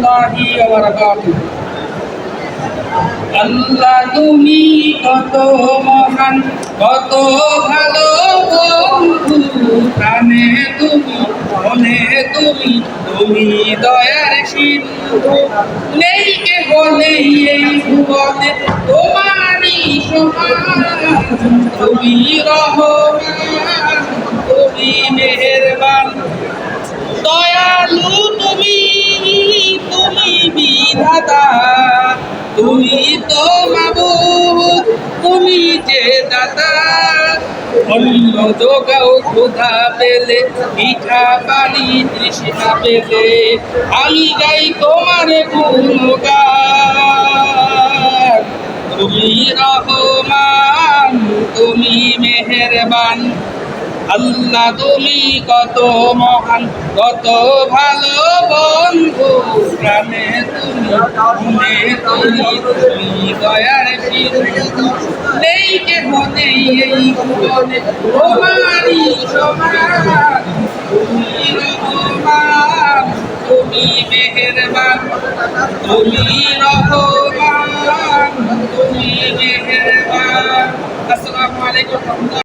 রাহমাতুল্লাহি ওয়া বারাকাতুহু। আল্লাহ তুমি কত মহান, কত ভালো বন্ধু, প্রাণে তুমি, মনে তুমি, তুমি দয়ার সিন্ধু। নেই কেহ নেই এই ভুবনে তোমারই সমান, তুমি রহমান, তুমি মেহেরবান, দয়ালু তুমি, তুমি বিধাতা, তুমি তো মাবুদ, তুমি যে দাতা। অন্ন যোগাও ক্ষুধা পেলে, মিঠা পানি তৃষ্ণা পেলে, আমি গাই তোমার গুণগান। তুমি রহমান, তুমি মেহেরবান, আল্লাহ তুমি কত মহান, কত ভালো বন্ধু, প্রাণে তুমি, মনে তুমি, তুমি দয়ার সিন্ধু। নেই কেহ নেই এই ভুবনে তোমারই সমান, তুমি রহমান, তুমি মেহেরবান, তুমি রহমান, তুমি মেহেরবান। আসসালামু আলাইকুম।